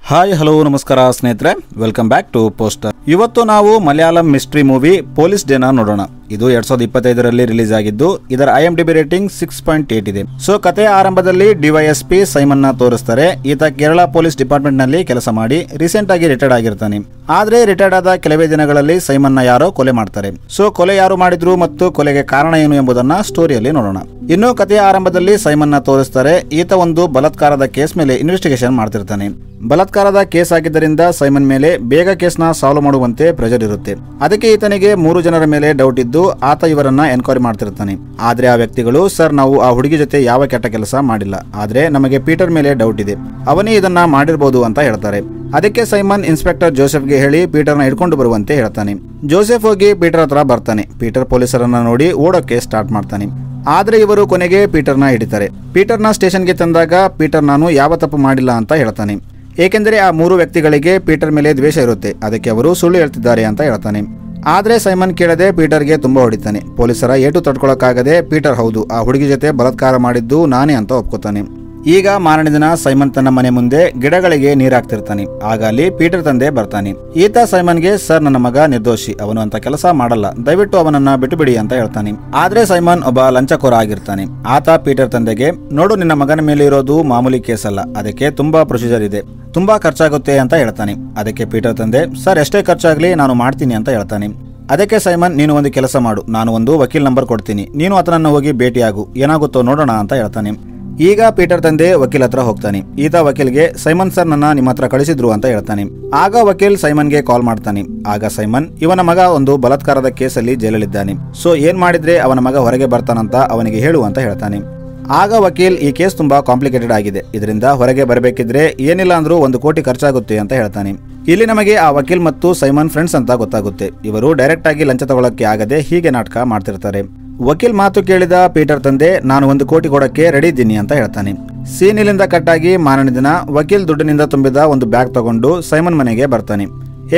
Hi hello ನಮಸ್ಕಾರ ಸ್ನೇಹಿತರೆ, welcome back to poster. ಇವತ್ತು ನಾವು ಮಲಯಾಳಂ ಮಿಸ್ಟ್ರಿ ಮೂವಿ ಪೊಲೀಸ್ ಡೇನ ನೋಡೋಣ. ಇದು 2025ರಲ್ಲಿ ರಿಲೀಸ್ ಆಗಿದ್ದು ಇದರ IMDb ರೇಟಿಂಗ್ 6.8 ಇದೆ. ಸೊ ಕಥೆಯ ಆರಂಭದಲ್ಲಿ DYSP ಸೈಮನ್ ನ ತೋರಿಸ್ತಾರೆ. ಈತ ಕೇರಳ ಪೊಲೀಸ್ ಡಿಪಾರ್ಟ್ಮೆಂಟ್ ನಲ್ಲಿ ಕೆಲಸ ಮಾಡಿ ರೀಸೆಂಟ್ ಆಗಿ ರಿಟೈರ್ಡ್ ಆಗಿರ್ತಾನೆ. ಆದ್ರೆ ರಿಟೈರ್ಡ್ ಆದ ಕೆಲವೇ ದಿನಗಳಲ್ಲಿ ಸೈಮನ್ ನ ಯಾರೋ ಕೊಲೆ ಮಾಡ್ತಾರೆ. ಸೊ ಕೊಲೆ ಯಾರು ಮಾಡಿದ್ರು ಮತ್ತು ಕೊಲೆಗೆ ಕಾರಣ ಏನು ಎಂಬುದನ್ನ ಸ್ಟೋರಿಯಲ್ಲಿ ನೋಡೋಣ. ಇನ್ನು ಕಥೆಯ ಆರಂಭದಲ್ಲಿ ಸೈಮನ್ ನ ತೋರಿಸ್ತಾರೆ. ಈತ ಒಂದು ಬಲಾತ್ಕಾರದ ಕೇಸ್ ಮೇಲೆ ಇನ್ವೆಸ್ಟಿಗೇಷನ್ ಮಾಡ್ತಿರ್ತಾನೆ. ಬಲಾತ್ಕಾರದ ಕೇಸ್ ಆಗಿದ್ದರಿಂದ ಸೈಮನ್ ಮೇಲೆ ಬೇಗ ಕೇಸ್ ನ ಸಾಲ್ವ್ ಮಾಡುವಂತೆ ಪ್ರೆಷರ್ ಇರುತ್ತೆ. ಅದಕ್ಕೆ ಈತನಿಗೆ 3 ಜನರ ಮೇಲೆ ಡೌಟ್ ಇದ್ದು ಆತ ಇವರನ್ನ ಎನ್ಕ್ವೈರಿ ಮಾಡ್ತಿರ್ತಾನೆ. ಆದ್ರೆ ಆ ವ್ಯಕ್ತಿಗಳು, ಸರ್ ನಾವು ಆ ಹುಡುಗಿ ಜೊತೆ ಯಾವ ಕೆಟ್ಟ ಕೆಲಸ ಮಾಡಿಲ್ಲ, ಆದ್ರೆ ನಮಗೆ ಪೀಟರ್ ಮೇಲೆ ಡೌಟ್ ಇದೆ, ಅವನೇ ಇದನ್ನ ಮಾಡಿರಬಹುದು ಅಂತ ಹೇಳ್ತಾರೆ. ಅದಕ್ಕೆ ಸೈಮನ್ ಇನ್ಸ್ಪೆಕ್ಟರ್ ಜೋಸೆಫ್ಗೆ ಹೇಳಿ ಪೀಟರ್ನ ಹಿಡ್ಕೊಂಡು ಬರುವಂತೆ ಹೇಳ್ತಾನೆ. ಜೋಸೆಫ್ ಹೋಗಿ ಪೀಟರ್ ಹತ್ರ ಬರ್ತಾನೆ. ಪೀಟರ್ ಪೊಲೀಸರನ್ನ ನೋಡಿ ಓಡೋಕೆ ಸ್ಟಾರ್ಟ್ ಮಾಡ್ತಾನೆ. ಆದ್ರೆ ಇವರು ಕೊನೆಗೆ ಪೀಟರ್ನ ಹಿಡಿತಾರೆ. ಪೀಟರ್ನ ಸ್ಟೇಷನ್ಗೆ ತಂದಾಗ ಪೀಟರ್ ನಾನು ಯಾವ ತಪ್ಪು ಮಾಡಿಲ್ಲ ಅಂತ ಹೇಳ್ತಾನೆ. ಏಕೆಂದರೆ ಆ 3 ವ್ಯಕ್ತಿಗಳಿಗೆ ಪೀಟರ್ ಮೇಲೆ ದ್ವೇಷ ಇರುತ್ತೆ, ಅದಕ್ಕೆ ಅವರು ಸುಳ್ಳು ಹೇಳ್ತಿದ್ದಾರೆ ಅಂತ ಹೇಳ್ತಾನೆ. ಆದ್ರೆ ಸೈಮನ್ ಕೇಳದೆ ಪೀಟರ್ಗೆ ತುಂಬಾ ಹೊಡಿತಾನೆ. ಪೊಲೀಸರ ಏಟು ತಡ್ಕೊಳಕ್ಕಾಗದೆ ಪೀಟರ್ ಹೌದು ಆ ಹುಡುಗಿ ಜೊತೆ ಬಲಾತ್ಕಾರ ಮಾಡಿದ್ದು ನಾನೇ ಅಂತ ಒಪ್ಕೋತಾನೆ. ಈಗ ಮಾರನೇ ದಿನ ಸೈಮನ್ ತನ್ನ ಮನೆ ಮುಂದೆ ಗಿಡಗಳಿಗೆ ನೀರಾಕ್ತಿರ್ತಾನೆ. ಆಗ ಅಲ್ಲಿ ಪೀಟರ್ ತಂದೆ ಬರ್ತಾನೆ. ಈತ ಸೈಮನ್ಗೆ, ಸರ್ ನನ್ನ ಮಗ ನಿರ್ದೋಷಿ, ಅವನು ಅಂತ ಕೆಲಸ ಮಾಡಲ್ಲ, ದಯವಿಟ್ಟು ಅವನನ್ನ ಬಿಟ್ಟು ಬಿಡಿ ಅಂತ ಹೇಳ್ತಾನೆ. ಆದ್ರೆ ಸೈಮನ್ ಒಬ್ಬ ಲಂಚಕೋರ ಆಗಿರ್ತಾನೆ. ಆತ ಪೀಟರ್ ತಂದೆಗೆ, ನೋಡು ನಿನ್ನ ಮಗನ ಮೇಲೆ ಇರೋದು ಮಾಮೂಲಿ ಕೇಸ್ ಅಲ್ಲ, ಅದಕ್ಕೆ ತುಂಬಾ ಪ್ರೊಸೀಜರ್ ಇದೆ, ತುಂಬಾ ಖರ್ಚಾಗುತ್ತೆ ಅಂತ ಹೇಳ್ತಾನೆ. ಅದಕ್ಕೆ ಪೀಟರ್ ತಂದೆ, ಸರ್ ಎಷ್ಟೇ ಖರ್ಚಾಗ್ಲಿ ನಾನು ಮಾಡ್ತೀನಿ ಅಂತ ಹೇಳ್ತಾನೆ. ಅದಕ್ಕೆ ಸೈಮನ್, ನೀನು ಒಂದು ಕೆಲಸ ಮಾಡು, ನಾನು ಒಂದು ವಕೀಲ್ ನಂಬರ್ ಕೊಡ್ತೀನಿ, ನೀನು ಆತನನ್ನು ಹೋಗಿ ಭೇಟಿಯಾಗು, ಏನಾಗುತ್ತೋ ನೋಡೋಣ ಅಂತ ಹೇಳ್ತಾನೆ. ಈಗ ಪೀಟರ್ ತಂದೆ ವಕೀಲ್ ಹತ್ರ ಹೋಗ್ತಾನೆ. ಈತ ವಕೀಲ್ಗೆ, ಸೈಮನ್ ಸರ್ ನನ್ನ ನಿಮ್ಮ ಹತ್ರ ಕಳಿಸಿದ್ರು ಅಂತ ಹೇಳ್ತಾನೆ. ಆಗ ವಕೀಲ್ ಸೈಮನ್ಗೆ ಕಾಲ್ ಮಾಡ್ತಾನೆ. ಆಗ ಸೈಮನ್, ಇವನ ಮಗ ಒಂದು ಬಲಾತ್ಕಾರದ ಕೇಸಲ್ಲಿ ಜೈಲಲ್ಲಿದ್ದಾನೆ, ಸೊ ಏನ್ ಮಾಡಿದ್ರೆ ಅವನ ಮಗ ಹೊರಗೆ ಬರ್ತಾನಂತ ಅವನಿಗೆ ಹೇಳು ಅಂತ ಹೇಳ್ತಾನೆ. ಆಗ ವಕೀಲ್, ಈ ಕೇಸ್ ತುಂಬಾ ಕಾಂಪ್ಲಿಕೇಟೆಡ್ ಆಗಿದೆ, ಇದರಿಂದ ಹೊರಗೆ ಬರಬೇಕಿದ್ರೆ ಏನಿಲ್ಲ ಅಂದ್ರೂ 1 ಕೋಟಿ ಖರ್ಚಾಗುತ್ತೆ ಅಂತ ಹೇಳ್ತಾನೆ. ಇಲ್ಲಿ ನಮಗೆ ಆ ವಕೀಲ್ ಮತ್ತು ಸೈಮನ್ ಫ್ರೆಂಡ್ಸ್ ಅಂತ ಗೊತ್ತಾಗುತ್ತೆ. ಇವರು ಡೈರೆಕ್ಟ್ ಆಗಿ ಲಂಚ ತಗೊಳಕ್ಕೆ ಆಗದೆ ಹೀಗೆ ನಾಟಕ ಮಾಡ್ತಿರ್ತಾರೆ. ವಕೀಲ್ ಮಾತು ಕೇಳಿದ ಪೀಟರ್ ತಂದೆ, ನಾನು 1 ಕೋಟಿ ಕೊಡಕ್ಕೆ ರೆಡಿ ಇದ್ದೀನಿ ಅಂತ ಹೇಳ್ತಾನೆ. ಸೀನ್ ಇಲ್ಲಿಂದ ಕಟ್ ಆಗಿ ಮಾರನೇ ದಿನ ವಕೀಲ್ ದುಡ್ಡಿನಿಂದ ತುಂಬಿದ ಒಂದು ಬ್ಯಾಗ್ ತಗೊಂಡು ಸೈಮನ್ ಮನೆಗೆ ಬರ್ತಾನೆ.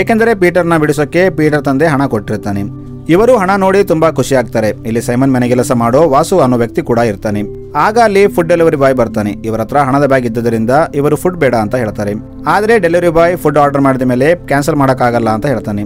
ಏಕೆಂದರೆ ಪೀಟರ್ನ ಬಿಡಿಸೋಕೆ ಪೀಟರ್ ತಂದೆ ಹಣ ಕೊಟ್ಟಿರ್ತಾನೆ. ಇವರು ಹಣ ನೋಡಿ ತುಂಬಾ ಖುಷಿ ಆಗ್ತಾರೆ. ಇಲ್ಲಿ ಸೈಮನ್ ಮನೆ ಕೆಲಸ ಮಾಡೋ ವಾಸು ಅನ್ನೋ ವ್ಯಕ್ತಿ ಕೂಡ ಇರ್ತಾನೆ. ಆಗ ಅಲ್ಲಿ ಫುಡ್ ಡೆಲಿವರಿ ಬಾಯ್ ಬರ್ತಾನೆ. ಇವರ ಹತ್ರ ಹಣದ ಬ್ಯಾಗ್ ಇದ್ದರಿಂದ ಇವರು ಫುಡ್ ಬೇಡ ಅಂತ ಹೇಳ್ತಾರೆ. ಆದ್ರೆ ಡೆಲಿವರಿ ಬಾಯ್ ಫುಡ್ ಆರ್ಡರ್ ಮಾಡಿದ ಮೇಲೆ ಕ್ಯಾನ್ಸಲ್ ಮಾಡಕ್ಕಾಗಲ್ಲ ಅಂತ ಹೇಳ್ತಾನೆ.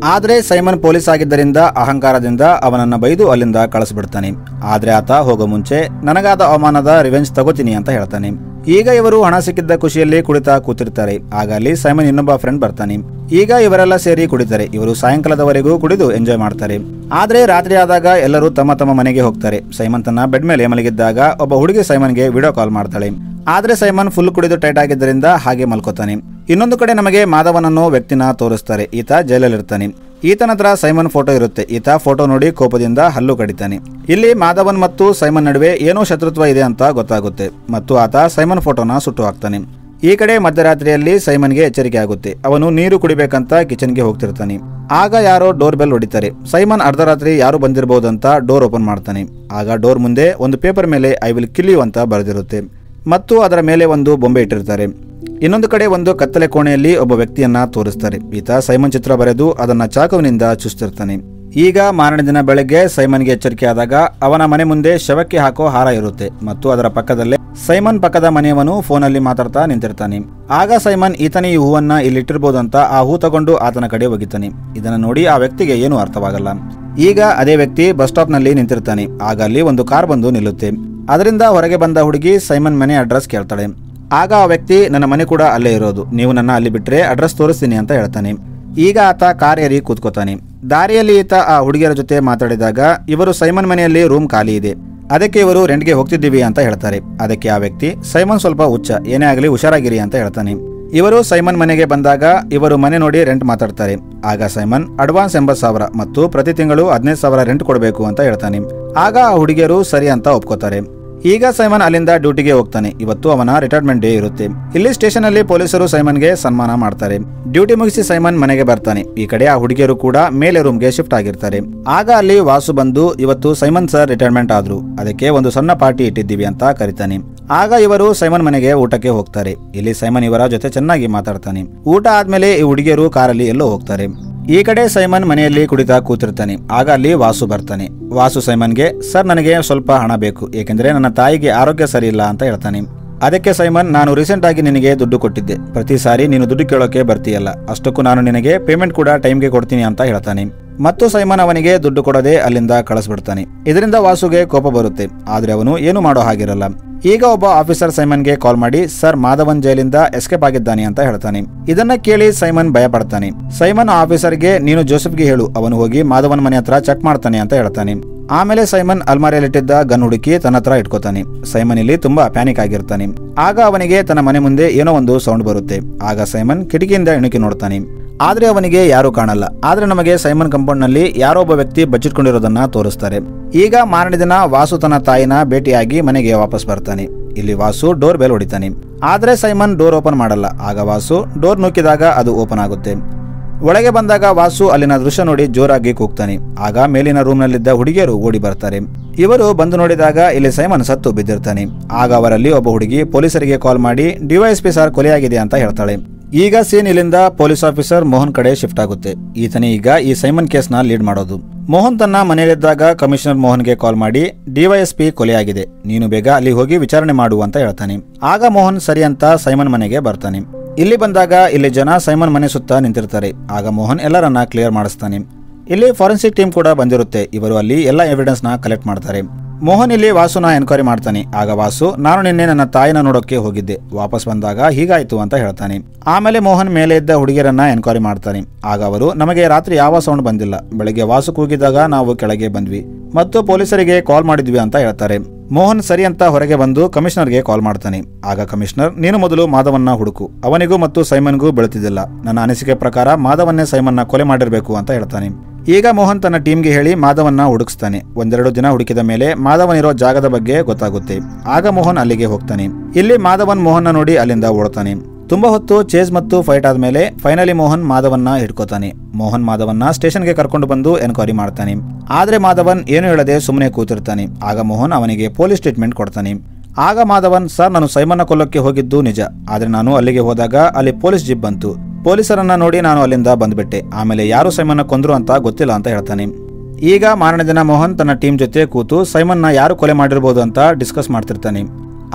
ಆದ್ರೆ ಸೈಮನ್ ಪೊಲೀಸ್ ಆಗಿದ್ದರಿಂದ ಅಹಂಕಾರದಿಂದ ಅವನನ್ನ ಬೈದು ಅಲ್ಲಿಂದ ಕಳಿಸ್ಬಿಡ್ತಾನೆ. ಆದ್ರೆ ಆತ ಹೋಗೋ ಮುಂಚೆ ನನಗಾದ ಅವಮಾನದ ರಿವೆಂಜ್ ತಗೋತೀನಿ ಅಂತ ಹೇಳ್ತಾನೆ. ಈಗ ಇವರು ಹಣ ಸಿಕ್ಕಿದ್ದ ಖುಷಿಯಲ್ಲಿ ಕುಡಿತಾ ಕೂತಿರ್ತಾರೆ. ಆಗ ಅಲ್ಲಿ ಸೈಮನ್ ಇನ್ನೊಬ್ಬ ಫ್ರೆಂಡ್ ಬರ್ತಾನೆ. ಈಗ ಇವರೆಲ್ಲ ಸೇರಿ ಕುಡಿತಾರೆ. ಇವರು ಸಾಯಂಕಾಲದವರೆಗೂ ಕುಡಿದು ಎಂಜಾಯ್ ಮಾಡ್ತಾರೆ. ಆದ್ರೆ ರಾತ್ರಿ ಆದಾಗ ಎಲ್ಲರೂ ತಮ್ಮ ತಮ್ಮ ಮನೆಗೆ ಹೋಗ್ತಾರೆ. ಸೈಮನ್ ತನ್ನ ಬೆಡ್ ಮೇಲೆ ಮಲಗಿದ್ದಾಗ ಒಬ್ಬ ಹುಡುಗಿ ಸೈಮನ್ಗೆ ವಿಡಿಯೋ ಕಾಲ್ ಮಾಡ್ತಾಳೆ. ಆದ್ರೆ ಸೈಮನ್ ಫುಲ್ ಕುಡಿದು ಟೈಟ್ ಆಗಿದ್ದರಿಂದ ಹಾಗೆ ಮಲ್ಕೋತಾನೆ. ಇನ್ನೊಂದು ಕಡೆ ನಮಗೆ ಮಾಧವನ್ ಅನ್ನೋ ವ್ಯಕ್ತಿನ ತೋರಿಸ್ತಾರೆ. ಈತ ಜೈಲಲ್ಲಿರ್ತಾನೆ. ಈತನ ಹತ್ರ ಸೈಮನ್ ಫೋಟೋ ಇರುತ್ತೆ. ಈತ ಫೋಟೋ ನೋಡಿ ಕೋಪದಿಂದ ಹಲ್ಲು ಕಡಿತಾನೆ. ಇಲ್ಲಿ ಮಾಧವನ್ ಮತ್ತು ಸೈಮನ್ ನಡುವೆ ಏನೋ ಶತ್ರುತ್ವ ಇದೆ ಅಂತ ಗೊತ್ತಾಗುತ್ತೆ ಮತ್ತು ಆತ ಸೈಮನ್ ಫೋಟೋನ ಸುಟ್ಟು ಹಾಕ್ತಾನೆ. ಈ ಕಡೆ ಮಧ್ಯರಾತ್ರಿಯಲ್ಲಿ ಸೈಮನ್ಗೆ ಎಚ್ಚರಿಕೆ ಆಗುತ್ತೆ. ಅವನು ನೀರು ಕುಡಿಬೇಕಂತ ಕಿಚನ್ಗೆ ಹೋಗ್ತಿರ್ತಾನೆ. ಆಗ ಯಾರೋ ಡೋರ್ ಬೆಲ್ ಹೊಡಿತಾರೆ. ಸೈಮನ್ ಅರ್ಧರಾತ್ರಿ ಯಾರು ಬಂದಿರಬಹುದಂತ ಡೋರ್ ಓಪನ್ ಮಾಡ್ತಾನೆ. ಆಗ ಡೋರ್ ಮುಂದೆ ಒಂದು ಪೇಪರ್ ಮೇಲೆ ಐ ವಿಲ್ ಕಿಲ್ ಯು ಅಂತ ಬರೆದಿರುತ್ತೆ ಮತ್ತು ಅದರ ಮೇಲೆ ಒಂದು ಬೊಂಬೆ ಇಟ್ಟಿರ್ತಾರೆ. ಇನ್ನೊಂದು ಕಡೆ ಒಂದು ಕತ್ತಲೆ ಕೋಣೆಯಲ್ಲಿ ಒಬ್ಬ ವ್ಯಕ್ತಿಯನ್ನ ತೋರಿಸ್ತಾರೆ. ಈತ ಸೈಮನ್ ಚಿತ್ರ ಬರೆದು ಅದನ್ನ ಚಾಕುವಿನಿಂದ ಚುಚ್ತಿರ್ತಾನೆ. ಈಗ ಮಾರನೇ ದಿನ ಬೆಳಗ್ಗೆ ಸೈಮನ್ಗೆ ಎಚ್ಚರಿಕೆ ಆದಾಗ ಅವನ ಮನೆ ಮುಂದೆ ಶವಕ್ಕೆ ಹಾಕೋ ಹಾರ ಇರುತ್ತೆ ಮತ್ತು ಅದರ ಪಕ್ಕದಲ್ಲೇ ಸೈಮನ್ ಪಕ್ಕದ ಮನೆಯವನು ಫೋನಲ್ಲಿ ಮಾತಾಡ್ತಾ ನಿಂತಿರ್ತಾನೆ. ಆಗ ಸೈಮನ್ ಈತನೇ ಈ ಹೂವನ್ನ ಇಲ್ಲಿಟ್ಟಿರ್ಬೋದು ಅಂತ ಆ ಹೂ ತಗೊಂಡು ಆತನ ಕಡೆ ಒಗಿತಾನೆ. ಇದನ್ನ ನೋಡಿ ಆ ವ್ಯಕ್ತಿಗೆ ಏನೂ ಅರ್ಥವಾಗಲ್ಲ. ಈಗ ಅದೇ ವ್ಯಕ್ತಿ ಬಸ್ ಸ್ಟಾಪ್ ನಲ್ಲಿ ನಿಂತಿರ್ತಾನೆ. ಆಗ ಅಲ್ಲಿ ಒಂದು ಕಾರ್ ಬಂದು ನಿಲ್ಲುತ್ತೆ. ಅದರಿಂದ ಹೊರಗೆ ಬಂದ ಹುಡುಗಿ ಸೈಮನ್ ಮನೆ ಅಡ್ರೆಸ್ ಕೇಳ್ತಾಳೆ. ಆಗ ಆ ವ್ಯಕ್ತಿ, ನನ್ನ ಮನೆ ಕೂಡ ಅಲ್ಲೇ ಇರೋದು, ನೀವು ನನ್ನ ಅಲ್ಲಿ ಬಿಟ್ರೆ ಅಡ್ರೆಸ್ ತೋರಿಸ್ತೀನಿ ಅಂತ ಹೇಳ್ತಾನೆ. ಈಗ ಆತ ಕಾರ್ ಏರಿ ಕೂತ್ಕೋತಾನೆ. ದಾರಿಯಲ್ಲಿ ಈತ ಆ ಹುಡುಗಿಯರ ಜೊತೆ ಮಾತಾಡಿದಾಗ ಇವರು ಸೈಮನ್ ಮನೆಯಲ್ಲಿ ರೂಮ್ ಖಾಲಿ ಇದೆ, ಅದಕ್ಕೆ ಇವರು ರೆಂಟ್ಗೆ ಹೋಗ್ತಿದ್ದೀವಿ ಅಂತ ಹೇಳ್ತಾರೆ. ಅದಕ್ಕೆ ಆ ವ್ಯಕ್ತಿ, ಸೈಮನ್ ಸ್ವಲ್ಪ ಹುಚ್ಚ, ಏನೇ ಆಗಲಿ ಹುಷಾರಾಗಿರಿ ಅಂತ ಹೇಳ್ತಾನೆ. ಇವರು ಸೈಮನ್ ಮನೆಗೆ ಬಂದಾಗ ಇವರು ಮನೆ ನೋಡಿ ರೆಂಟ್ ಮಾತಾಡ್ತಾರೆ. ಆಗ ಸೈಮನ್ ಅಡ್ವಾನ್ಸ್ 80,000 ಮತ್ತು ಪ್ರತಿ ತಿಂಗಳು 15,000 ರೆಂಟ್ ಕೊಡಬೇಕು ಅಂತ ಹೇಳ್ತಾನೆ. ಆಗ ಆ ಹುಡುಗಿಯರು ಸರಿ ಅಂತ ಒಪ್ಕೋತಾರೆ. ಈಗ ಸೈಮನ್ ಅಲ್ಲಿಂದ ಡ್ಯೂಟಿಗೆ ಹೋಗ್ತಾನೆ. ಇವತ್ತು ಅವನ ರಿಟೈರ್ಮೆಂಟ್ ಡೇ ಇರುತ್ತೆ. ಇಲ್ಲಿ ಸ್ಟೇಷನ್ ಅಲ್ಲಿ ಪೊಲೀಸರು ಸೈಮನ್ಗೆ ಸನ್ಮಾನ ಮಾಡ್ತಾರೆ. ಡ್ಯೂಟಿ ಮುಗಿಸಿ ಸೈಮನ್ ಮನೆಗೆ ಬರ್ತಾನೆ. ಈ ಕಡೆ ಆ ಹುಡುಗಿಯರು ಕೂಡ ಮೇಲೆ ರೂಮ್ಗೆ ಶಿಫ್ಟ್ ಆಗಿರ್ತಾರೆ. ಆಗ ಅಲ್ಲಿ ವಾಸು ಬಂದು, ಇವತ್ತು ಸೈಮನ್ ಸರ್ ರಿಟೈರ್ಮೆಂಟ್ ಆದ್ರು, ಅದಕ್ಕೆ ಒಂದು ಸಣ್ಣ ಪಾರ್ಟಿ ಇಟ್ಟಿದ್ದೀವಿ ಅಂತ ಕರೀತಾನೆ. ಆಗ ಇವರು ಸೈಮನ್ ಮನೆಗೆ ಊಟಕ್ಕೆ ಹೋಗ್ತಾರೆ. ಇಲ್ಲಿ ಸೈಮನ್ ಇವರ ಜೊತೆ ಚೆನ್ನಾಗಿ ಮಾತಾಡ್ತಾನೆ. ಊಟ ಆದ್ಮೇಲೆ ಈ ಹುಡುಗಿಯರು ಕಾರಲ್ಲಿ ಎಲ್ಲೋ ಹೋಗ್ತಾರೆ. ಈ ಕಡೆ ಸೈಮನ್ ಮನೆಯಲ್ಲಿ ಕುಡಿತಾ ಕೂತಿರ್ತಾನೆ. ಆಗ ಅಲ್ಲಿ ವಾಸು ಬರ್ತಾನೆ. ವಾಸು ಸೈಮನ್ಗೆ, ಸರ್ ನನಗೆ ಸ್ವಲ್ಪ ಹಣ ಬೇಕು, ಏಕೆಂದ್ರೆ ನನ್ನ ತಾಯಿಗೆ ಆರೋಗ್ಯ ಸರಿ ಇಲ್ಲ ಅಂತ ಹೇಳ್ತಾನೆ. ಅದಕ್ಕೆ ಸೈಮನ್, ನಾನು ರೀಸೆಂಟ್ ಆಗಿ ನಿನಗೆ ದುಡ್ಡು ಕೊಟ್ಟಿದ್ದೆ, ಪ್ರತಿ ಸಾರಿ ನೀನು ದುಡ್ಡು ಕೇಳೋಕೆ ಬರ್ತೀಯಲ್ಲ, ಅಷ್ಟಕ್ಕೂ ನಾನು ನಿನಗೆ ಪೇಮೆಂಟ್ ಕೂಡ ಟೈಮ್ಗೆ ಕೊಡ್ತೀನಿ ಅಂತ ಹೇಳ್ತಾನೆ. ಮತ್ತು ಸೈಮನ್ ಅವನಿಗೆ ದುಡ್ಡು ಕೊಡದೆ ಅಲ್ಲಿಂದ ಕಳಿಸ್ಬಿಡ್ತಾನೆ. ಇದರಿಂದ ವಾಸುಗೆ ಕೋಪ ಬರುತ್ತೆ, ಆದ್ರೆ ಅವನು ಏನು ಮಾಡೋ ಹಾಗಿರಲ್ಲ. ಈಗ ಒಬ್ಬ ಆಫೀಸರ್ ಸೈಮನ್ಗೆ ಕಾಲ್ ಮಾಡಿ, ಸರ್ ಮಾಧವನ್ ಜೈಲಿಂದ ಎಸ್ಕೇಪ್ ಆಗಿದ್ದಾನೆ ಅಂತ ಹೇಳ್ತಾನೆ. ಇದನ್ನ ಕೇಳಿ ಸೈಮನ್ ಭಯ ಪಡ್ತಾನೆ. ಸೈಮನ್ ಆಫೀಸರ್ಗೆ, ನೀನು ಜೋಸೆಫ್ಗೆ ಹೇಳು, ಅವನು ಹೋಗಿ ಮಾಧವನ್ ಮನೆ ಹತ್ರ ಚೆಕ್ ಮಾಡ್ತಾನೆ ಅಂತ ಹೇಳ್ತಾನೆ. ಆಮೇಲೆ ಸೈಮನ್ ಅಲ್ಮಾರಿಯಲ್ಲಿಟ್ಟಿದ್ದ ಗನ್ ಹುಡುಕಿ ತನ್ನ ಹತ್ರ ಇಟ್ಕೋತಾನೆ. ಸೈಮನ್ ಇಲ್ಲಿ ತುಂಬಾ ಪ್ಯಾನಿಕ್ ಆಗಿರ್ತಾನೆ. ಆಗ ಅವನಿಗೆ ತನ್ನ ಮನೆ ಮುಂದೆ ಏನೋ ಒಂದು ಸೌಂಡ್ ಬರುತ್ತೆ. ಆಗ ಸೈಮನ್ ಕಿಟಕಿಯಿಂದ ಇಣುಕಿ ನೋಡ್ತಾನೆ, ಆದ್ರೆ ಅವನಿಗೆ ಯಾರು ಕಾಣಲ್ಲ. ಆದ್ರೆ ನಮಗೆ ಸೈಮನ್ ಕಾಂಪೌಂಡ್ ನಲ್ಲಿ ಯಾರೋ ಒಬ್ಬ ವ್ಯಕ್ತಿ ಬಚ್ಚಿಟ್ಕೊಂಡಿರೋದನ್ನ ತೋರಿಸ್ತಾರೆ. ಈಗ ಮಾರನೇ ದಿನ ವಾಸು ತನ್ನ ತಾಯಿನ ಭೇಟಿಯಾಗಿ ಮನೆಗೆ ವಾಪಸ್ ಬರ್ತಾನೆ. ಇಲ್ಲಿ ವಾಸು ಡೋರ್ ಬೆಲ್ ಹೊಡಿತಾನೆ, ಆದ್ರೆ ಸೈಮನ್ ಡೋರ್ ಓಪನ್ ಮಾಡಲ್ಲ. ಆಗ ವಾಸು ಡೋರ್ ನುಗ್ಗಿದಾಗ ಅದು ಓಪನ್ ಆಗುತ್ತೆ. ಒಳಗೆ ಬಂದಾಗ ವಾಸು ಅಲ್ಲಿನ ದೃಶ್ಯ ನೋಡಿ ಜೋರಾಗಿ ಕೂಗ್ತಾನೆ. ಆಗ ಮೇಲಿನ ರೂಮ್ ನಲ್ಲಿದ್ದ ಹುಡುಗಿಯರು ಓಡಿ ಬರ್ತಾರೆ. ಇವರು ಬಂದು ನೋಡಿದಾಗ ಇಲ್ಲಿ ಸೈಮನ್ ಸತ್ತು ಬಿದ್ದಿರ್ತಾನೆ. ಆಗ ಅವರಲ್ಲಿ ಒಬ್ಬ ಹುಡುಗಿ ಪೊಲೀಸರಿಗೆ ಕಾಲ್ ಮಾಡಿ ಡಿವೈಎಸ್ಪಿ ಸರ್ ಕೊಲೆಯಾಗಿದೆ ಅಂತ ಹೇಳ್ತಾಳೆ. ಈಗ ಸೀನ್ ಇಲ್ಲಿಂದ ಪೊಲೀಸ್ ಆಫೀಸರ್ ಮೋಹನ್ ಕಡೆ ಶಿಫ್ಟ್ ಆಗುತ್ತೆ. ಈತನೇ ಈಗ ಈ ಸೈಮನ್ ಕೇಸ್ ನ ಲೀಡ್ ಮಾಡೋದು. ಮೋಹನ್ ತನ್ನ ಮನೆಯಲ್ಲಿದ್ದಾಗ ಕಮಿಷನರ್ ಮೋಹನ್ಗೆ ಕಾಲ್ ಮಾಡಿ, ಡಿವೈಎಸ್ಪಿ ಕೊಲೆಯಾಗಿದೆ, ನೀನು ಬೇಗ ಅಲ್ಲಿ ಹೋಗಿ ವಿಚಾರಣೆ ಮಾಡು ಅಂತ ಹೇಳ್ತಾನೆ. ಆಗ ಮೋಹನ್ ಸರಿ ಅಂತ ಸೈಮನ್ ಮನೆಗೆ ಬರ್ತಾನೆ. ಇಲ್ಲಿ ಬಂದಾಗ ಇಲ್ಲಿ ಜನ ಸೈಮನ್ ಮನೆ ಸುತ್ತ ನಿಂತಿರ್ತಾರೆ. ಆಗ ಮೋಹನ್ ಎಲ್ಲರನ್ನ ಕ್ಲಿಯರ್ ಮಾಡಿಸ್ತಾನೆ. ಇಲ್ಲಿ ಫಾರೆನ್ಸಿಕ್ ಟೀಮ್ ಕೂಡ ಬಂದಿರುತ್ತೆ. ಇವರು ಅಲ್ಲಿ ಎಲ್ಲ ಎವಿಡೆನ್ಸ್ ನ ಕಲೆಕ್ಟ್ ಮಾಡ್ತಾರೆ. ಮೋಹನ್ ಇಲ್ಲಿ ವಾಸುನ ಎನ್ಕ್ವೈರಿ ಮಾಡ್ತಾನೆ. ಆಗ ವಾಸು, ನಾನು ನಿನ್ನೆ ನನ್ನ ತಾಯಿನ ನೋಡೋಕೆ ಹೋಗಿದ್ದೆ, ವಾಪಸ್ ಬಂದಾಗ ಹೀಗಾಯ್ತು ಅಂತ ಹೇಳ್ತಾನೆ. ಆಮೇಲೆ ಮೋಹನ್ ಮೇಲೆ ಇದ್ದ ಹುಡುಗಿಯರನ್ನ ಎನ್ಕ್ವೈರಿ ಮಾಡ್ತಾನೆ. ಆಗ ಅವರು, ನಮಗೆ ರಾತ್ರಿ ಯಾವ ಸೌಂಡ್ ಬಂದಿಲ್ಲ, ಬೆಳಗ್ಗೆ ವಾಸು ಕೂಗಿದಾಗ ನಾವು ಕೆಳಗೆ ಬಂದ್ವಿ ಮತ್ತು ಪೊಲೀಸರಿಗೆ ಕಾಲ್ ಮಾಡಿದ್ವಿ ಅಂತ ಹೇಳ್ತಾರೆ. ಮೋಹನ್ ಸರಿ ಅಂತ ಹೊರಗೆ ಬಂದು ಕಮಿಷನರ್ಗೆ ಕಾಲ್ ಮಾಡ್ತಾನೆ. ಆಗ ಕಮಿಷನರ್, ನೀನು ಮೊದಲು ಮಾಧವನ್ನ ಹುಡುಕು, ಅವನಿಗೂ ಮತ್ತು ಸೈಮನ್ಗೂ ಬೀಳುತ್ತಿದ್ದಿಲ್ಲ, ನನ್ನ ಅನಿಸಿಕೆ ಪ್ರಕಾರ ಮಾಧವನ್ನೇ ಸೈಮನ್ನ ಕೊಲೆ ಮಾಡಿರಬೇಕು ಅಂತ ಹೇಳ್ತಾನೆ. ಈಗ ಮೋಹನ್ ತನ್ನ ಟೀಮ್ಗೆ ಹೇಳಿ ಮಾಧವನ್ನ ಹುಡುಕ್ಸ್ತಾನೆ. ಒಂದೆರಡು ದಿನ ಹುಡುಕಿದ ಮೇಲೆ ಮಾಧವನ್ ಇರೋ ಜಾಗದ ಬಗ್ಗೆ ಗೊತ್ತಾಗುತ್ತೆ. ಆಗ ಮೋಹನ್ ಅಲ್ಲಿಗೆ ಹೋಗ್ತಾನೆ. ಇಲ್ಲಿ ಮಾಧವನ್ ಮೋಹನ್ನ ನೋಡಿ ಅಲ್ಲಿಂದ ಓಡ್ತಾನೆ. ತುಂಬಾ ಹೊತ್ತು ಚೇಸ್ ಮತ್ತು ಫೈಟ್ ಆದ್ಮೇಲೆ ಫೈನಲಿ ಮೋಹನ್ ಮಾಧವನ್ನ ಹಿಡ್ಕೋತಾನೆ. ಮೋಹನ್ ಮಾಧವನ್ನ ಸ್ಟೇಷನ್ಗೆ ಕರ್ಕೊಂಡು ಬಂದು ಎನ್ಕ್ವೈರಿ ಮಾಡ್ತಾನೆ. ಆದ್ರೆ ಮಾಧವನ್ ಏನು ಹೇಳದೆ ಸುಮ್ಮನೆ ಕೂತಿರ್ತಾನೆ. ಆಗ ಮೋಹನ್ ಅವನಿಗೆ ಪೊಲೀಸ್ ಸ್ಟೇಟ್ಮೆಂಟ್ ಕೊಡ್ತಾನೆ. ಆಗ ಮಾಧವನ್, ಸರ್ ನಾನು ಸೈಮನ್ನ ಕೊಲ್ಲಕ್ಕೆ ಹೋಗಿದ್ದು ನಿಜ, ಆದ್ರೆ ನಾನು ಅಲ್ಲಿಗೆ ಹೋದಾಗ ಅಲ್ಲಿ ಪೊಲೀಸ್ ಜೀಪ್ ಬಂತು, ಪೊಲೀಸರನ್ನ ನೋಡಿ ನಾನು ಅಲ್ಲಿಂದ ಬಂದ್ಬಿಟ್ಟೆ, ಆಮೇಲೆ ಯಾರು ಸೈಮನ್ನ ಕೊಂದ್ರು ಅಂತ ಗೊತ್ತಿಲ್ಲ ಅಂತ ಹೇಳ್ತಾನೆ. ಈಗ ಮಾರನೇ ದಿನ ಮೋಹನ್ ತನ್ನ ಟೀಮ್ ಜೊತೆ ಕೂತು ಸೈಮನ್ನ ಯಾರು ಕೊಲೆ ಮಾಡಿರ್ಬೋದು ಅಂತ ಡಿಸ್ಕಸ್ ಮಾಡ್ತಿರ್ತಾನೆ.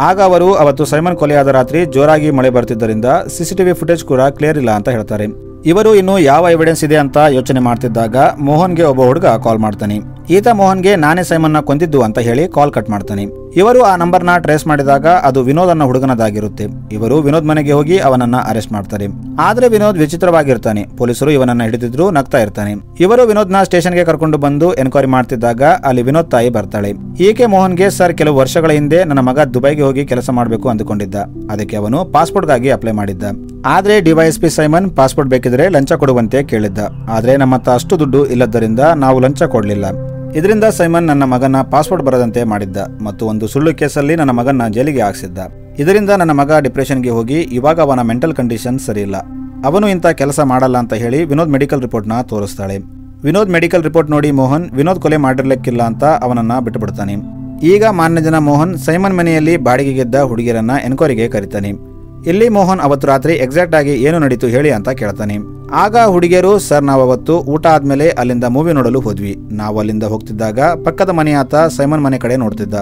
ಆಗ ಅವರು ಅವತ್ತು ಸೈಮನ್ ಕೊಲೆಯಾದ ರಾತ್ರಿ ಜೋರಾಗಿ ಮಳೆ ಬರ್ತಿದ್ದರಿಂದ ಸಿಸಿಟಿವಿ ಫುಟೇಜ್ ಕೂಡ ಕ್ಲಿಯರ್ ಇಲ್ಲ ಅಂತ ಹೇಳ್ತಾರೆ. ಇವರು ಇನ್ನು ಯಾವ ಎವಿಡೆನ್ಸ್ ಇದೆ ಅಂತ ಯೋಚನೆ ಮಾಡ್ತಿದ್ದಾಗ ಮೋಹನ್ಗೆ ಒಬ್ಬ ಹುಡುಗ ಕಾಲ್ ಮಾಡ್ತಾನೆ. ಈತ ಮೋಹನ್ಗೆ ನಾನೇ ಸೈಮನ್ನ ಕೊಂದಿದ್ದು ಅಂತ ಹೇಳಿ ಕಾಲ್ ಕಟ್ ಮಾಡ್ತಾನೆ. ಇವರು ಆ ನಂಬರ್ನ ಟ್ರೇಸ್ ಮಾಡಿದಾಗ ಅದು ವಿನೋದ್ ಅನ್ನ ಹುಡುಗನದಾಗಿರುತ್ತೆ. ಇವರು ವಿನೋದ್ ಮನೆಗೆ ಹೋಗಿ ಅವನನ್ನ ಅರೆಸ್ಟ್ ಮಾಡ್ತಾರೆ. ಆದ್ರೆ ವಿನೋದ್ ವಿಚಿತ್ರವಾಗಿರ್ತಾನೆ. ಪೊಲೀಸರು ಇವನನ್ನ ಹಿಡಿದಿದ್ರು ನಗ್ತಾ ಇರ್ತಾನೆ. ಇವರು ವಿನೋದ್ನ ಸ್ಟೇಷನ್ಗೆ ಕರ್ಕೊಂಡು ಬಂದು ಎನ್ಕ್ವೈರಿ ಮಾಡ್ತಿದ್ದಾಗ ಅಲ್ಲಿ ವಿನೋದ್ ತಾಯಿ ಬರ್ತಾಳೆ. ಈಕೆ ಮೋಹನ್ಗೆ, ಸರ್ ಕೆಲವು ವರ್ಷಗಳ ಹಿಂದೆ ನನ್ನ ಮಗ ದುಬೈಗೆ ಹೋಗಿ ಕೆಲಸ ಮಾಡಬೇಕು ಅಂದುಕೊಂಡಿದ್ದ, ಅದಕ್ಕೆ ಅವನು ಪಾಸ್ಪೋರ್ಟ್ಗಾಗಿ ಅಪ್ಲೈ ಮಾಡಿದ್ದ. ಆದ್ರೆ ಡಿವೈಎಸ್ಪಿ ಸೈಮನ್ ಪಾಸ್ಪೋರ್ಟ್ ಬೇಕಿದ್ರೆ ಲಂಚ ಕೊಡುವಂತೆ ಕೇಳಿದ್ದ. ಆದ್ರೆ ನಮ್ಮ ಹತ್ರ ಅಷ್ಟು ದುಡ್ಡು ಇಲ್ಲದ್ದರಿಂದ ನಾವು ಲಂಚ ಕೊಡ್ಲಿಲ್ಲ. ಇದರಿಂದ ಸೈಮನ್ ನನ್ನ ಮಗನ ಪಾಸ್ಪೋರ್ಟ್ ಬರದಂತೆ ಮಾಡಿದ್ದ ಮತ್ತು ಒಂದು ಸುಳ್ಳು ಕೇಸಲ್ಲಿ ನನ್ನ ಮಗನ ಜೈಲಿಗೆ ಹಾಕ್ಸಿದ್ದ. ಇದರಿಂದ ನನ್ನ ಮಗ ಡಿಪ್ರೆಷನ್ಗೆ ಹೋಗಿ ಇವಾಗ ಅವನ ಮೆಂಟಲ್ ಕಂಡೀಷನ್ ಸರಿ ಇಲ್ಲ, ಅವನು ಇಂಥ ಕೆಲಸ ಮಾಡಲ್ಲ ಅಂತ ಹೇಳಿ ವಿನೋದ್ ಮೆಡಿಕಲ್ ರಿಪೋರ್ಟ್ನ ತೋರಿಸ್ತಾಳೆ. ವಿನೋದ್ ಮೆಡಿಕಲ್ ರಿಪೋರ್ಟ್ ನೋಡಿ ಮೋಹನ್ ವಿನೋದ್ ಕೊಲೆ ಮಾಡಿರ್ಲಿಕ್ಕಿಲ್ಲ ಅಂತ ಅವನನ್ನ ಬಿಟ್ಟುಬಿಡ್ತಾನೆ. ಈಗ ಮಾರನೇ ದಿನ ಮೋಹನ್ ಸೈಮನ್ ಮನೆಯಲ್ಲಿ ಬಾಡಿಗೆಗಿದ್ದ ಹುಡುಗಿಯರನ್ನ ಎನ್ಕ್ವೈರಿಗೆ ಕರೀತಾನೆ. ಇಲ್ಲಿ ಮೋಹನ್ ಅವತ್ತು ರಾತ್ರಿ ಎಕ್ಸಾಕ್ಟ್ ಆಗಿ ಏನು ನಡೀತು ಹೇಳಿ ಅಂತ ಕೇಳ್ತಾನೆ. ಆಗ ಹುಡುಗಿಯರು, ಸರ್ ನಾವು ಅವತ್ತು ಊಟ ಆದ್ಮೇಲೆ ಅಲ್ಲಿಂದ ಮೂವಿ ನೋಡಲು ಹೋದ್ವಿ, ನಾವು ಅಲ್ಲಿಂದ ಹೋಗ್ತಿದ್ದಾಗ ಪಕ್ಕದ ಮನೆಯಾತ ಸೈಮನ್ ಮನೆ ಕಡೆ ನೋಡ್ತಿದ್ದ,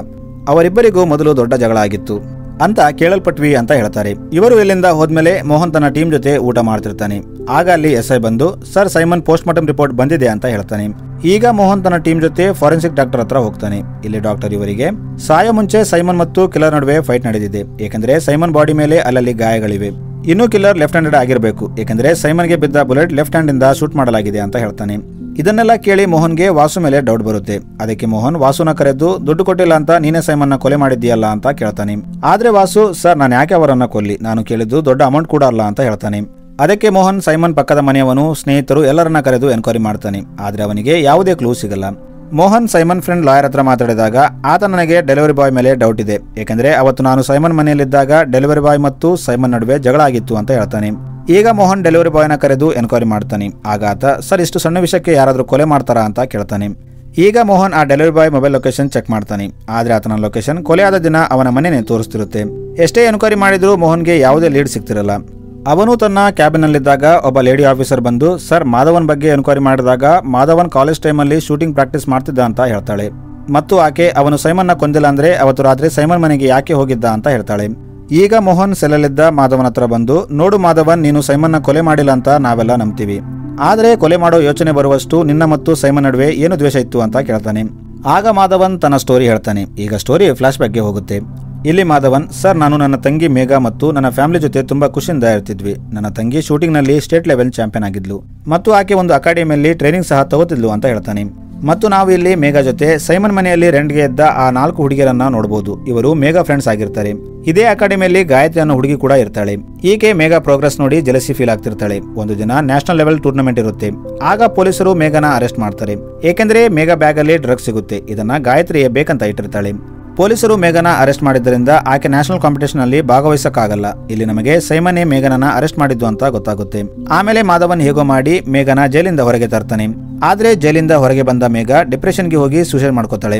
ಅವರಿಬ್ಬರಿಗೂ ಮೊದಲು ದೊಡ್ಡ ಜಗಳ ಆಗಿತ್ತು ಅಂತ ಕೇಳಲ್ಪಟ್ವಿ ಅಂತ ಹೇಳ್ತಾರೆ. ಇವರು ಇಲ್ಲಿಂದ ಹೋದ್ಮೇಲೆ ಮೋಹನ್ ತನ್ನ ಟೀಮ್ ಜೊತೆ ಊಟ ಮಾಡ್ತಿರ್ತಾನೆ. ಆಗ ಅಲ್ಲಿ ಎಸ್ಐ ಬಂದು, sir Simon post mortem report ಬಂದಿದೆ ಅಂತ ಹೇಳ್ತಾನೆ. ಈಗ ಮೋಹನ್ ತನ್ನ ಟೀಮ್ ಜೊತೆ ಫಾರೆನ್ಸಿಕ್ ಡಾಕ್ಟರ್ ಹತ್ರ ಹೋಗ್ತಾನೆ. ಇಲ್ಲಿ ಡಾಕ್ಟರ್ ಇವರಿಗೆ, ಸಾಯೋ ಮುಂಚೆ ಸೈಮನ್ ಮತ್ತು ಕಿಲ್ಲರ್ ನಡುವೆ ಫೈಟ್ ನಡೆದಿದೆ, ಏಕೆಂದ್ರೆ ಸೈಮನ್ ಬಾಡಿ ಮೇಲೆ ಅಲ್ಲಲ್ಲಿ ಗಾಯಗಳಿವೆ. ಇನ್ನು ಕಿಲ್ಲರ್ ಲೆಫ್ಟ್ ಹ್ಯಾಂಡೆಡ್ ಆಗಿರಬೇಕು, ಏಕೆಂದ್ರೆ ಸೈಮನ್ಗೆ ಬಿದ್ದ ಬುಲೆಟ್ ಲೆಫ್ಟ್ ಹ್ಯಾಂಡ್ ಇಂದ ಶೂಟ್ ಮಾಡಲಾಗಿದೆ ಅಂತ ಹೇಳ್ತಾನೆ. ಇದನ್ನೆಲ್ಲ ಕೇಳಿ ಮೋಹನ್ಗೆ ವಾಸು ಮೇಲೆ ಡೌಟ್ ಬರುತ್ತೆ. ಅದಕ್ಕೆ ಮೋಹನ್ ವಾಸುನ ಕರೆದು, ದುಡ್ಡು ಕೊಟ್ಟಿಲ್ಲ ಅಂತ ನೀನೇ ಸೈಮನ್ನ ಕೊಲೆ ಮಾಡಿದ್ದೀಯಲ್ಲ ಅಂತ ಕೇಳ್ತಾನೆ. ಆದ್ರೆ ವಾಸು, ಸರ್ ನಾನು ಯಾಕೆ ಅವರನ್ನ ಕೊಲ್ಲಿ, ನಾನು ಕೇಳಿದ್ದು ದೊಡ್ಡ ಅಮೌಂಟ್ ಕೂಡ ಅಲ್ಲ ಅಂತ ಹೇಳ್ತಾನೆ. ಅದಕ್ಕೆ ಮೋಹನ್ ಸೈಮನ್ ಪಕ್ಕದ ಮನೆಯವನು, ಸ್ನೇಹಿತರು ಎಲ್ಲರನ್ನ ಕರೆದು ಎನ್ಕ್ವೈರಿ ಮಾಡ್ತಾನೆ. ಆದ್ರೆ ಅವನಿಗೆ ಯಾವುದೇ ಕ್ಲೂ ಸಿಗಲ್ಲ. ಮೋಹನ್ ಸೈಮನ್ ಫ್ರೆಂಡ್ ಲಾಯರ್ ಹತ್ರ ಮಾತಾಡಿದಾಗ, ಆತ ನನಗೆ ಡೆಲಿವರಿ ಬಾಯ್ ಮೇಲೆ ಡೌಟ್ ಇದೆ, ಯಾಕಂದ್ರೆ ಅವತ್ತು ನಾನು ಸೈಮನ್ ಮನೆಯಲ್ಲಿದ್ದಾಗ ಡೆಲಿವರಿ ಬಾಯ್ ಮತ್ತು ಸೈಮನ್ ನಡುವೆ ಜಗಳ ಆಗಿತ್ತು ಅಂತ ಹೇಳ್ತಾನೆ. ಈಗ ಮೋಹನ್ ಡೆಲಿವರಿ ಬಾಯ್ನ ಕರೆದು ಎನ್ಕ್ವೈರಿ ಮಾಡ್ತಾನೆ. ಆಗ ಆತ, ಸರ್ ಇಷ್ಟು ಸಣ್ಣ ವಿಷಯಕ್ಕೆ ಯಾರಾದ್ರೂ ಕೊಲೆ ಮಾಡ್ತಾರಾ ಅಂತ ಕೇಳ್ತಾನೆ. ಈಗ ಮೋಹನ್ ಆ delivery boy mobile location check ಮಾಡ್ತಾನೆ. ಆದ್ರೆ ಆತನ ಲೊಕೇಶನ್ ಕೊಲೆಯಾದ ದಿನ ಅವನ ಮನೆನೇ ತೋರಿಸ್ತಿರುತ್ತೆ. ಎಷ್ಟೇ ಎನ್ಕ್ವೈರಿ ಮಾಡಿದ್ರೂ ಮೋಹನ್ಗೆ ಯಾವುದೇ ಲೀಡ್ ಸಿಗ್ತಿರಲ್ಲ. ಅವನು ತನ್ನ ಕ್ಯಾಬಿನಲ್ಲಿದ್ದಾಗ ಒಬ್ಬ ಲೇಡಿ ಆಫೀಸರ್ ಬಂದು, ಸರ್ ಮಾಧವನ್ ಬಗ್ಗೆ ಎನ್ಕ್ವೈರಿ ಮಾಡಿದಾಗ ಮಾಧವನ್ ಕಾಲೇಜ್ ಟೈಮಲ್ಲಿ ಶೂಟಿಂಗ್ ಪ್ರಾಕ್ಟೀಸ್ ಮಾಡ್ತಿದ್ದ ಅಂತ ಹೇಳ್ತಾಳೆ. ಮತ್ತು ಆಕೆ, ಅವನು ಸೈಮನ್ನ ಕೊಂದಿಲ್ಲ ಅಂದ್ರೆ ಅವತ್ತು ರಾತ್ರಿ ಸೈಮನ್ ಮನೆಗೆ ಯಾಕೆ ಹೋಗಿದ್ದ ಅಂತ ಹೇಳ್ತಾಳೆ. ಈಗ ಮೋಹನ್ ಸೆಲ್ಲಲ್ಲಿದ್ದ ಮಾಧವನ್ ಹತ್ರ ಬಂದು, ನೋಡು ಮಾಧವನ್, ನೀನು ಸೈಮನ್ನ ಕೊಲೆ ಮಾಡಿಲ್ಲ ಅಂತ ನಾವೆಲ್ಲ ನಂಬ್ತೀವಿ. ಆದರೆ ಕೊಲೆ ಮಾಡೋ ಯೋಚನೆ ಬರುವಷ್ಟು ನಿನ್ನ ಮತ್ತು ಸೈಮನ್ ನಡುವೆ ಏನು ದ್ವೇಷ ಇತ್ತು ಅಂತ ಕೇಳ್ತಾನೆ. ಆಗ ಮಾಧವನ್ ತನ್ನ ಸ್ಟೋರಿ ಹೇಳ್ತಾನೆ. ಈಗ ಸ್ಟೋರಿ ಫ್ಲಾಶ್ ಬ್ಯಾಕ್ಗೆ ಹೋಗುತ್ತೆ. ಇಲ್ಲಿ ಮಾಧವನ್, ಸರ್, ನಾನು ನನ್ನ ತಂಗಿ ಮೇಘಾ ಮತ್ತು ನನ್ನ ಫ್ಯಾಮಿಲಿ ಜೊತೆ ತುಂಬಾ ಖುಷಿಯಿಂದ ಇರ್ತಿದ್ವಿ. ನನ್ನ ತಂಗಿ ಶೂಟಿಂಗ್ನಲ್ಲಿ ಸ್ಟೇಟ್ ಲೆವೆಲ್ ಚಾಂಪಿಯನ್ ಆಗಿದ್ಲು ಮತ್ತು ಆಕೆ ಒಂದು ಅಕಾಡೆಮಿಯಲ್ಲಿ ಟ್ರೈನಿಂಗ್ ಸಹ ತಗೋತಿದ್ಲು ಅಂತ ಹೇಳ್ತಾನೆ. ಮತ್ತು ನಾವು ಇಲ್ಲಿ ಮೇಘಾ ಜೊತೆ ಸೈಮನ್ ಮನೆಯಲ್ಲಿ ರೆಂಟ್ಗೆ ಇದ್ದ ಆ 4 ಹುಡುಗಿಯರನ್ನ ನೋಡಬಹುದು. ಇವರು ಮೇಘಾ ಫ್ರೆಂಡ್ಸ್ ಆಗಿರ್ತಾರೆ. ಇದೇ ಅಕಾಡೆಮಿಯಲ್ಲಿ ಗಾಯತ್ರಿ ಅನ್ನೋ ಹುಡುಗಿ ಕೂಡ ಇರ್ತಾಳೆ. ಈಕೆ ಮೇಘಾ ಪ್ರೋಗ್ರೆಸ್ ನೋಡಿ ಜೆಲಸಿ ಫೀಲ್ ಆಗ್ತಿರ್ತಾಳೆ. ಒಂದು ದಿನ ನ್ಯಾಷನಲ್ ಲೆವೆಲ್ ಟೂರ್ನಮೆಂಟ್ ಇರುತ್ತೆ. ಆಗ ಪೊಲೀಸರು ಮೇಘಾನ ಅರೆಸ್ಟ್ ಮಾಡ್ತಾರೆ. ಏಕೆಂದ್ರೆ ಮೇಘಾ ಬ್ಯಾಗ್ ಅಲ್ಲಿ ಡ್ರಗ್ಸ್ ಸಿಗುತ್ತೆ. ಇದನ್ನ ಗಾಯತ್ರಿ ಬೇಕಂತ ಇಟ್ಟಿರ್ತಾಳೆ. ಪೊಲೀಸರು ಮೇಘಾನ ಅರೆಸ್ಟ್ ಮಾಡಿದ್ದರಿಂದ ಆಕೆ ನ್ಯಾಷನಲ್ ಕಾಂಪಿಟೇಷನ್ ಅಲ್ಲಿ ಭಾಗವಹಿಸಕ್ಕಾಗಲ್ಲ. ಇಲ್ಲಿ ನಮಗೆ ಸೈಮನ್ ಮೇಘಾನ ಅರೆಸ್ಟ್ ಮಾಡಿದ್ದು ಅಂತ ಗೊತ್ತಾಗುತ್ತೆ. ಆಮೇಲೆ ಮಾಧವನ್ ಹೇಗೋ ಮಾಡಿ ಮೇಘಾನ ಜೈಲಿಂದ ಹೊರಗೆ ತರ್ತಾನೆ. ಆದ್ರೆ ಜೈಲಿಂದ ಹೊರಗೆ ಬಂದ ಮೇಘಾ ಡಿಪ್ರೆಷನ್ಗೆ ಹೋಗಿ ಸೂಸೈಡ್ ಮಾಡ್ಕೋತಾಳೆ.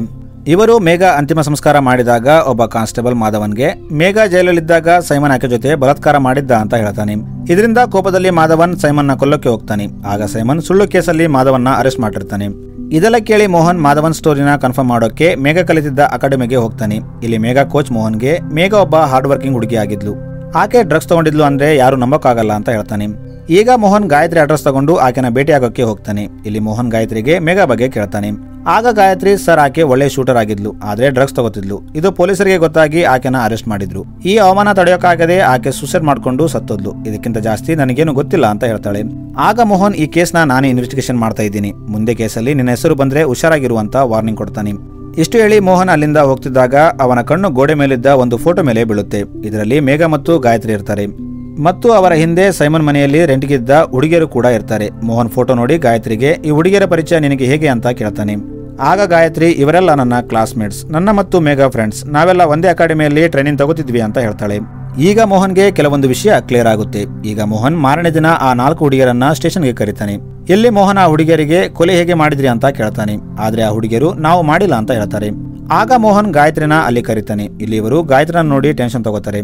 ಇವರು ಮೇಘಾ ಅಂತಿಮ ಸಂಸ್ಕಾರ ಮಾಡಿದಾಗ ಒಬ್ಬ ಕಾನ್ಸ್ಟೇಬಲ್ ಮಾಧವನ್ಗೆ ಮೇಘಾ ಜೈಲಲ್ಲಿದ್ದಾಗ ಸೈಮನ್ ಆಕೆ ಜೊತೆ ಬಲಾತ್ಕಾರ ಮಾಡಿದ್ದ ಅಂತ ಹೇಳ್ತಾನೆ. ಇದರಿಂದ ಕೋಪದಲ್ಲಿ ಮಾಧವನ್ ಸೈಮನ್ನ ಕೊಲ್ಲಕ್ಕೆ ಹೋಗ್ತಾನೆ. ಆಗ ಸೈಮನ್ ಸುಳ್ಳು ಕೇಸಲ್ಲಿ ಮಾಧವನ್ನ ಅರೆಸ್ಟ್ ಮಾಡಿರ್ತಾನೆ. ಇದೆಲ್ಲ ಕೇಳಿ ಮೋಹನ್ ಮಾಧವನ್ ಸ್ಟೋರಿನ ಕನ್ಫರ್ಮ್ ಮಾಡೋಕೆ ಮೇಘಾ ಕಲಿತಿದ್ದ ಅಕಾಡೆಮಿಗೆ ಹೋಗ್ತಾನೆ. ಇಲ್ಲಿ ಮೇಘಾ ಕೋಚ್ ಮೋಹನ್ಗೆ ಮೇಘಾ ಒಬ್ಬ ಹಾರ್ಡ್ ವರ್ಕಿಂಗ್ ಹುಡುಗಿ ಆಗಿದ್ಲು. ಆಕೆ ಡ್ರಗ್ಸ್ ತಗೊಂಡಿದ್ಲು ಅಂದ್ರೆ ಯಾರು ನಂಬಕ್ಕಾಗಲ್ಲ ಅಂತ ಹೇಳ್ತಾನೆ. ಈಗ ಮೋಹನ್ ಗಾಯತ್ರಿ ಅಡ್ರೆಸ್ ತಗೊಂಡು ಆಕೆನ ಭೇಟಿಯಾಗೋಕೆ ಹೋಗ್ತಾನೆ. ಇಲ್ಲಿ ಮೋಹನ್ ಗಾಯತ್ರಿಗೆ ಮೇಘಾ ಬಗ್ಗೆ ಕೇಳ್ತಾನೆ. ಆಗ ಗಾಯತ್ರಿ, ಸರ್, ಆಕೆ ಒಳ್ಳೆ ಶೂಟರ್ ಆಗಿದ್ಲು, ಆದ್ರೆ ಡ್ರಗ್ಸ್ ತಗೋತಿದ್ಲು. ಇದು ಪೊಲೀಸರಿಗೆ ಗೊತ್ತಾಗಿ ಆಕೆನ ಅರೆಸ್ಟ್ ಮಾಡಿದ್ರು. ಈ ಅವಮಾನ ತಡೆಯೋಕ್ಕಾಗದೆ ಆಕೆ ಸೂಸೈಡ್ ಮಾಡ್ಕೊಂಡು ಸತ್ತೋದ್ಲು. ಇದಕ್ಕಿಂತ ಜಾಸ್ತಿ ನನಗೇನು ಗೊತ್ತಿಲ್ಲ ಅಂತ ಹೇಳ್ತಾಳೆ. ಆಗ ಮೋಹನ್, ಈ ಕೇಸ್ನ ನಾನೇ ಇನ್ವೆಸ್ಟಿಗೇಷನ್ ಮಾಡ್ತಾ ಇದ್ದೀನಿ. ಮುಂದೆ ಕೇಸಲ್ಲಿ ನಿನ್ನ ಹೆಸರು ಬಂದ್ರೆ ಹುಷಾರಾಗಿರುವಂತ ವಾರ್ನಿಂಗ್ ಕೊಡ್ತಾನೆ. ಇಷ್ಟು ಹೇಳಿ ಮೋಹನ್ ಅಲ್ಲಿಂದ ಹೋಗ್ತಿದ್ದಾಗ ಅವನ ಕಣ್ಣು ಗೋಡೆ ಮೇಲಿದ್ದ ಒಂದು ಫೋಟೋ ಮೇಲೆ ಬೀಳುತ್ತೆ. ಇದರಲ್ಲಿ ಮೇಘಾ ಮತ್ತು ಗಾಯತ್ರಿ ಇರ್ತಾರೆ ಮತ್ತು ಅವರ ಹಿಂದೆ ಸೈಮನ್ ಮನೆಯಲ್ಲಿ ರೆಂಟ್ಗಿದ್ದ ಹುಡುಗಿಯರು ಕೂಡ ಇರ್ತಾರೆ. ಮೋಹನ್ ಫೋಟೋ ನೋಡಿ ಗಾಯತ್ರಿಗೆ, ಈ ಹುಡುಗಿಯರ ಪರಿಚಯ ನಿನಗೆ ಹೇಗೆ ಅಂತ ಕೇಳ್ತಾನೆ. ಆಗ ಗಾಯತ್ರಿ, ಇವರೆಲ್ಲ ನನ್ನ ಕ್ಲಾಸ್ಮೇಟ್ಸ್, ನನ್ನ ಮತ್ತು ಮೇಘಾ ಫ್ರೆಂಡ್ಸ್, ನಾವೆಲ್ಲ ಒಂದೇ ಅಕಾಡೆಮಿಯಲ್ಲಿ ಟ್ರೈನಿಂಗ್ ತಗೋತಿದ್ವಿ ಅಂತ ಹೇಳ್ತಾಳೆ. ಈಗ ಮೋಹನ್ಗೆ ಕೆಲವೊಂದು ವಿಷಯ ಕ್ಲಿಯರ್ ಆಗುತ್ತೆ. ಈಗ ಮೋಹನ್ ಮಾರನೇ ದಿನ ಆ 4 ಹುಡುಗಿಯರನ್ನ ಸ್ಟೇಷನ್ಗೆ ಕರೀತಾನೆ. ಇಲ್ಲಿ ಮೋಹನ್ ಆ ಹುಡುಗಿಯರಿಗೆ ಕೊಲೆ ಹೇಗೆ ಮಾಡಿದ್ರಿ ಅಂತ ಕೇಳ್ತಾನೆ. ಆದ್ರೆ ಆ ಹುಡುಗಿಯರು ನಾವು ಮಾಡಿಲ್ಲ ಅಂತ ಹೇಳ್ತಾರೆ. ಆಗ ಮೋಹನ್ ಗಾಯತ್ರಿನ ಅಲ್ಲಿ ಕರೀತಾನೆ. ಇಲ್ಲಿ ಇವರು ಗಾಯತ್ರಿನ ನೋಡಿ ಟೆನ್ಷನ್ ತಗೋತಾರೆ.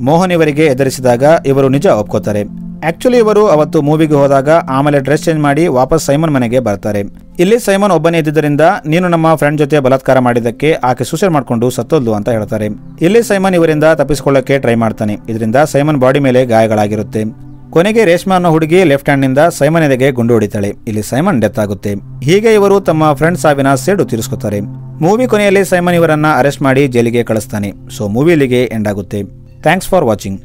ಮೋಹನ್ ಇವರಿಗೆ ಎದುರಿಸಿದಾಗ ಇವರು ನಿಜ ಒಪ್ಕೋತಾರೆ. ಆಕ್ಚುಲಿ ಇವರು ಅವತ್ತು ಮೂವಿಗೆ ಹೋದಾಗ ಆಮೇಲೆ ಡ್ರೆಸ್ ಚೇಂಜ್ ಮಾಡಿ ವಾಪಸ್ ಸೈಮನ್ ಮನೆಗೆ ಬರ್ತಾರೆ. ಇಲ್ಲಿ ಸೈಮನ್ ಒಬ್ಬನೇ ಇದ್ದಿದ್ದರಿಂದ ನೀನು ನಮ್ಮ ಫ್ರೆಂಡ್ ಜೊತೆ ಬಲಾತ್ಕಾರ ಮಾಡಿದ್ದಕ್ಕೆ ಆಕೆ ಸೂಸೈಡ್ ಮಾಡ್ಕೊಂಡು ಸತ್ತೋದ್ಲು ಅಂತ ಹೇಳ್ತಾರೆ. ಇಲ್ಲಿ ಸೈಮನ್ ಇವರಿಂದ ತಪ್ಪಿಸಿಕೊಳ್ಳಕ್ಕೆ ಟ್ರೈ ಮಾಡ್ತಾನೆ. ಇದರಿಂದ ಸೈಮನ್ ಬಾಡಿ ಮೇಲೆ ಗಾಯಗಳಾಗಿರುತ್ತೆ. ಕೊನೆಗೆ ರೇಷ್ಮಾ ಅನ್ನೋ ಹುಡುಗಿ ಲೆಫ್ಟ್ ಹ್ಯಾಂಡ್ ನಿಂದ ಸೈಮನ್ ಎದೆಗೆ ಗುಂಡು ಹೊಡಿತಾಳೆ. ಇಲ್ಲಿ ಸೈಮನ್ ಡೆತ್ ಆಗುತ್ತೆ. ಹೀಗೆ ಇವರು ತಮ್ಮ ಫ್ರೆಂಡ್ ಸಾವಿನ ಸೇಡು ತೀರಿಸ್ಕೊತಾರೆ. ಮೂವಿ ಕೊನೆಯಲ್ಲಿ ಸೈಮನ್ ಇವರನ್ನ ಅರೆಸ್ಟ್ ಮಾಡಿ ಜೈಲಿಗೆ ಕಳಿಸ್ತಾನೆ. ಸೊ ಮೂವಿ ಇಲ್ಲಿಗೆ ಎಂಡ್ ಆಗುತ್ತೆ. Thanks for watching.